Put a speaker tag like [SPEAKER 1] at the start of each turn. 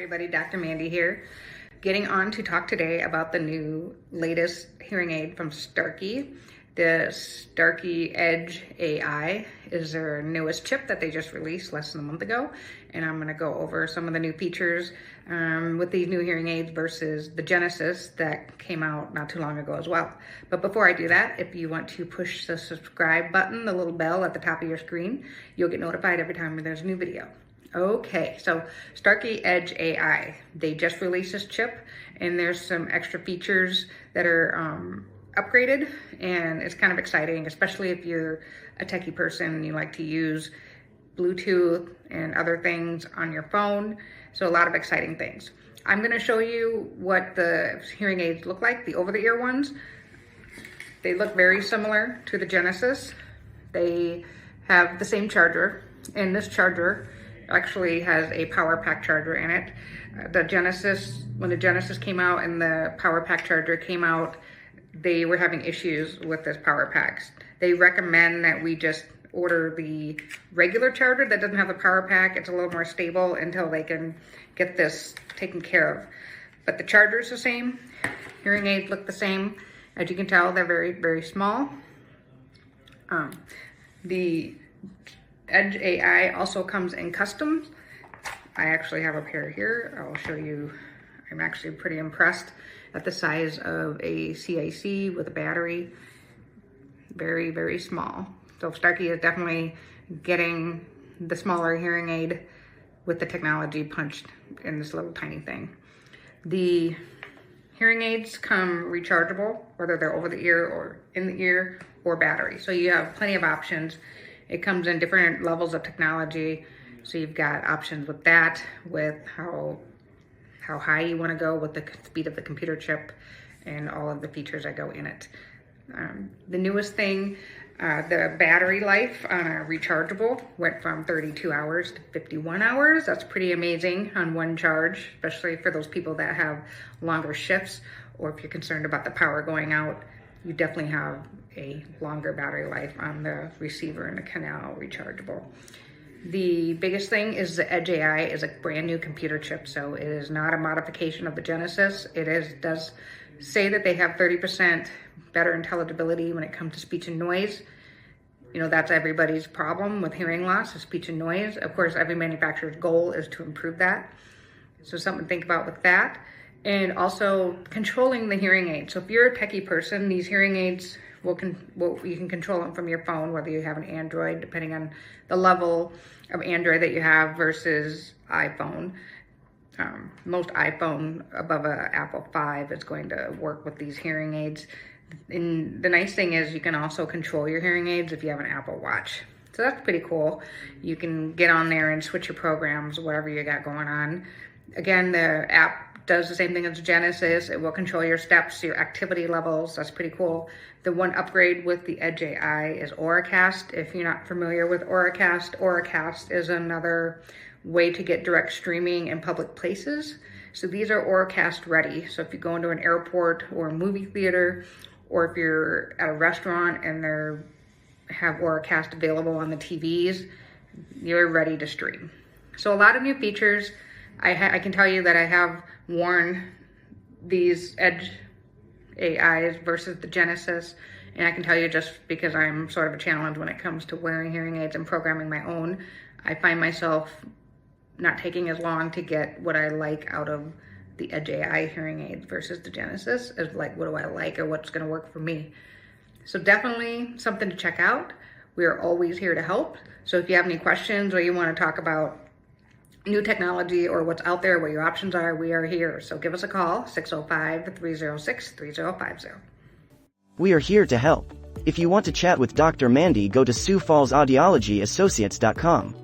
[SPEAKER 1] everybody, Dr. Mandy here. Getting on to talk today about the latest hearing aid from Starkey. The Starkey Edge AI is their newest chip that they just released less than a month ago. And I'm gonna go over some of the new features with these new hearing aids versus the Genesis that came out not too long ago as well. But before I do that, if you want to push the subscribe button, the little bell at the top of your screen, you'll get notified every time there's a new video. Okay, so Starkey Edge AI, they just released this chip and there's some extra features that are upgraded, and it's kind of exciting, especially if you're a techie person and you like to use Bluetooth and other things on your phone. So a lot of exciting things. I'm going to show you what the hearing aids look like, the over-the-ear ones. They look very similar to the Genesis. They have the same charger, and this charger actually has a power pack charger in it. The Genesis, when the Genesis came out and the power pack charger came out, they were having issues with this power packs. They recommend that we just order the regular charger that doesn't have the power pack. It's a little more stable until they can get this taken care of. But the charger is the same. Hearing aids look the same. As you can tell, they're very, very small. The Edge AI also comes in customs. I actually have a pair here. I'll show you. I'm actually pretty impressed at the size of a CIC with a battery. Very, very small. So Starkey is definitely getting the smaller hearing aid with the technology punched in this little tiny thing. The hearing aids come rechargeable, whether they're over the ear or in the ear or battery. So you have plenty of options. It comes in different levels of technology. So you've got options with that, with how high you want to go with the speed of the computer chip and all of the features that go in it. The newest thing, the battery life on a rechargeable went from 32 hours to 51 hours. That's pretty amazing on one charge, especially for those people that have longer shifts, or if you're concerned about the power going out, you definitely have a longer battery life on the receiver and the canal rechargeable. The biggest thing is the Edge AI is a brand new computer chip, so it is not a modification of the Genesis. It does say that they have 30% better intelligibility when it comes to speech and noise. You know, that's everybody's problem with hearing loss, is speech and noise. Of course, every manufacturer's goal is to improve that. So something to think about with that. And also controlling the hearing aid. So if you're a techie person, these hearing aids you can control them from your phone, whether you have an Android, depending on the level of Android that you have versus iPhone. Most iPhone above an Apple 5 is going to work with these hearing aids. And the nice thing is you can also control your hearing aids if you have an Apple Watch. So that's pretty cool. You can get on there and switch your programs, whatever you got going on. Again, the app does the same thing as the Genesis. It will control your steps, your activity levels. That's pretty cool. The one upgrade with the Edge AI is Auracast. If you're not familiar with Auracast is another way to get direct streaming in public places. So these are Auracast ready. So if you go into an airport or a movie theater, or if you're at a restaurant and they have Auracast available on the TVs, you're ready to stream. So a lot of new features. I can tell you that I have worn these Edge AIs versus the Genesis, and I can tell you, just because I'm sort of a challenge when it comes to wearing hearing aids and programming my own, I find myself not taking as long to get what I like out of the Edge AI hearing aids versus the Genesis, as like, what do I like or what's going to work for me. So definitely something to check out. We are always here to help. So if you have any questions or you want to talk about new technology or what's out there, what your options are, we are here. So give us a call, 605-306-3050.
[SPEAKER 2] We are here to help. If you want to chat with Dr. Mandy, go to Sioux Falls Audiology Associates.com.